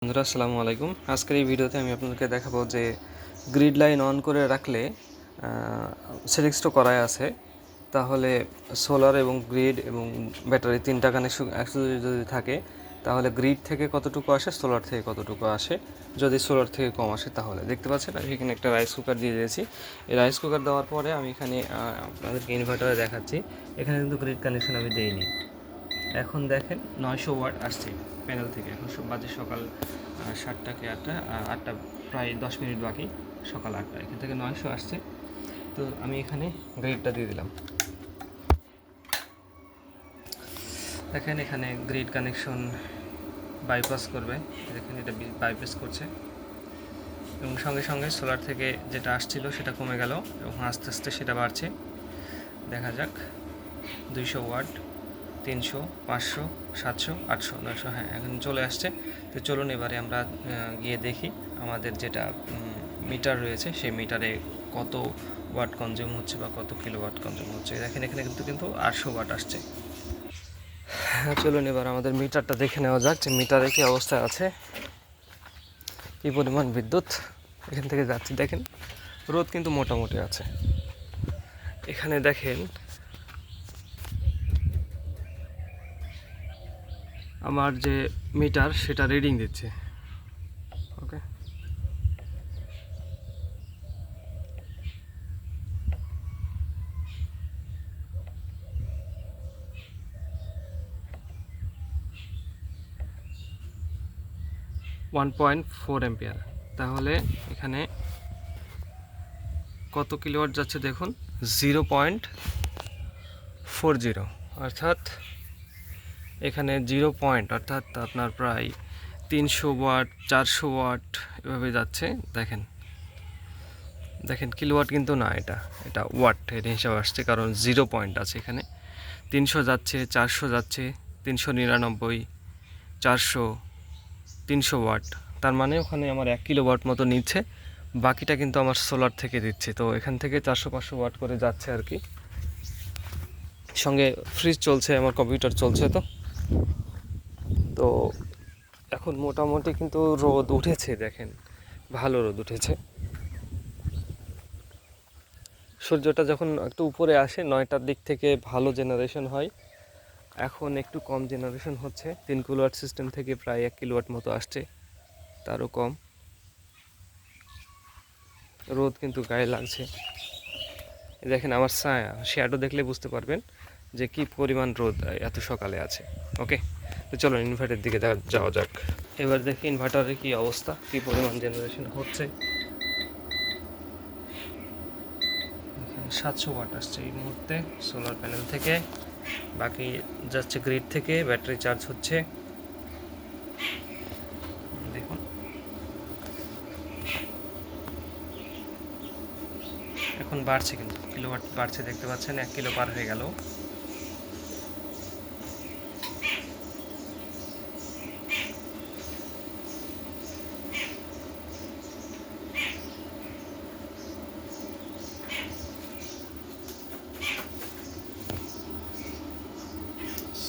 বন্ধুরা আসসালামু আলাইকুম। আজকের এই ভিডিওতে আমি আপনাদেরকে দেখাবো যে গ্রিড লাইন অন করে রাখলে সেটিংস তো করাই আছে, তাহলে সোলার এবং গ্রিড এবং ব্যাটারি তিনটা কানেকশন একসাথে যদি থাকে তাহলে গ্রিড থেকে কতটুকু আসে, সোলার থেকে কতটুকু আসে। যদি সোলার থেকে কম আসে তাহলে দেখতে পাচ্ছেন আমি এখানে একটা রাইস কুকার দিয়ে দিয়েছি। এই রাইস কুকার দেওয়ার পরে আমি এখানে আপনাদেরকে ইনভার্টারে দেখাচ্ছি। এখানে কিন্তু গ্রিড কানেকশন আমি দিইনি। এখন দেখেন 900 ওয়াট আসছে প্যানেল থেকে। এখন বাজে সকাল 7টা কি 8টা, প্রায় 10 মিনিট বাকি সকাল 8টা। এখান থেকে 900 আসছে। তো আমি এখানে গ্রিডটা দিয়ে দিলাম। দেখেন এখানে গ্রিড কানেকশন বাইপাস করবে, দেখেন এটা বাইপাস করছে এবং সঙ্গে সঙ্গে সোলার থেকে যেটা আসছিল সেটা কমে গেল এবং আস্তে আস্তে সেটা বাড়ছে। দেখা যাক 200 ওয়াট, 300, 500, 700, 800, 900, হ্যাঁ এখন চলে আসছে। তো চলুন এবারে আমরা গিয়ে দেখি আমাদের যেটা মিটার রয়েছে সেই মিটারে কত ওয়াট কনজিউম হচ্ছে বা কত কিলোওয়াট কনজিউম হচ্ছে। দেখেন এখানে কিন্তু 800 ওয়াট আসছে। হ্যাঁ চলুন এবার আমাদের মিটারটা দেখে নেওয়া যাক যে মিটারে কী অবস্থায় আছে, কী পরিমাণ বিদ্যুৎ এখান থেকে যাচ্ছে। দেখেন রোদ কিন্তু মোটামুটি আছে। এখানে দেখেন আমার যে মিটার সেটা রিডিং দিচ্ছে। ওকে, (1.4 অ্যাম্পিয়ার। তাহলে এখানে কত কিলোওয়াট যাচ্ছে দেখুন, 0.40, অর্থাৎ এখানে 0 পয়েন্ট, অর্থাৎ আপনার প্রায় 300 ওয়াট 400 ওয়াট এভাবে যাচ্ছে। দেখেন দেখেন কিলোওয়াট কিন্তু না, এটা ওয়াট এর হিসাব আসছে, কারণ 0 পয়েন্ট আছে এখানে। 300 যাচ্ছে, 400 যাচ্ছে, 399, 400, 300 ওয়াট। তার মানে ওখানে আমার 1 কিলোওয়াট মতো নিচ্ছে, বাকিটা কিন্তু আমার সোলার থেকে দিচ্ছে। তো এখান থেকে 400-500 ওয়াট করে যাচ্ছে আর কি। সঙ্গে ফ্রিজ চলছে, আমার কম্পিউটার চলছে। তো এখন মোটামুটি কিন্তু রোদ উঠেছে, দেখেন ভালো রোদ উঠেছে। সূর্যটা যখন একটু উপরে আসে 9টার দিক থেকে ভালো জেনারেশন হয়। এখন একটু কম জেনারেশন হচ্ছে, 3 কিলোওয়াট সিস্টেম থেকে প্রায় 1 কিলোওয়াট মতো আসছে, তারও কম। রোদ কিন্তু গায়ে লাগছে। দেখেন আমার ছায়া, শ্যাডো দেখলে বুঝতে পারবেন যে কি পরিমাণ রোদ এত সকালে আছে। ওকে, তো চলো ইনভার্টারের দিকে যাওয়া যাক। এবার দেখি ইনভার্টারের কি অবস্থা, কি পরিমাণ জেনারেশন হচ্ছে। 700 ওয়াট আসছে এই মুহূর্তে সোলার প্যানেল থেকে, বাকি যাচ্ছে গ্রিড থেকে, ব্যাটারি চার্জ হচ্ছে। দেখুন এখন বাড়ছে, কিন্তু কিলোওয়াট বাড়ছে, দেখতে পাচ্ছেন 1 কিলো পার হয়ে গেল।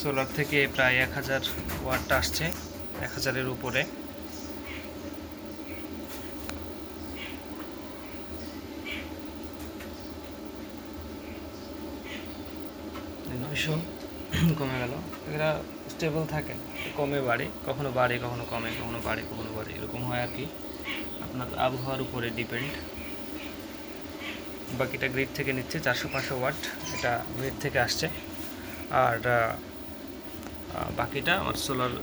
সোলার থেকে প্রায় 1000 ওয়াট আসছে, 1000-এর উপরে। কমে গেল। এরা স্টেবল থাকে, কমে বাড়ে, কখনো বাড়ে কখনো কমে, কখনো বাড়ে কখনো বাড়ে, এরকম হয় আর কি। আপনার আবহাওয়ার উপরে ডিপেন্ড। বাকিটা গ্রিড থেকে নিচ্ছে 400-500 ওয়াট, এটা গ্রিড থেকে আসছে। আর বাকিটা আমার সোলার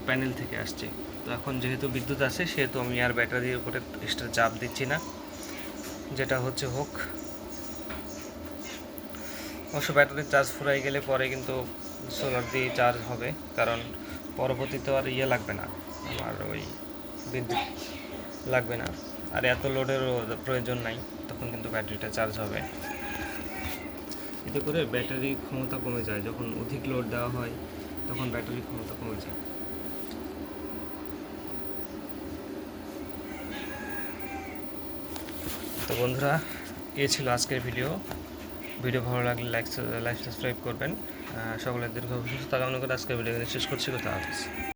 প্যানেল থেকে আসছে। তো এখন যেহেতু বিদ্যুৎ আছে সেহেতু আমি আর ব্যাটারির উপরে এক্সট্রা চাপ দিচ্ছি না, যেটা হচ্ছে হোক। অবশ্য ব্যাটারির চার্জ ফুরাই গেলে পরে কিন্তু সোলার দিয়ে চার্জ হবে, কারণ পরবর্তীতে আর লাগবে না, আমার ওই বিদ্যুৎ লাগবে না, আর এত লোডেরও প্রয়োজন নাই, তখন কিন্তু ব্যাটারিটা চার্জ হবে। এতে করে ব্যাটারির ক্ষমতা কমে যায়, যখন অধিক লোড দেওয়া হয় তখন ব্যাটারির ক্ষমতা কমে যায়। তো বন্ধুরা, এই ছিল আজকের ভিডিও ভালো লাগলে লাইক সাবস্ক্রাইব করবেন। সকলের দীর্ঘ সুস্থতা কামনা করে আজকের ভিডিও শেষ করছি। কথা হাফেজ।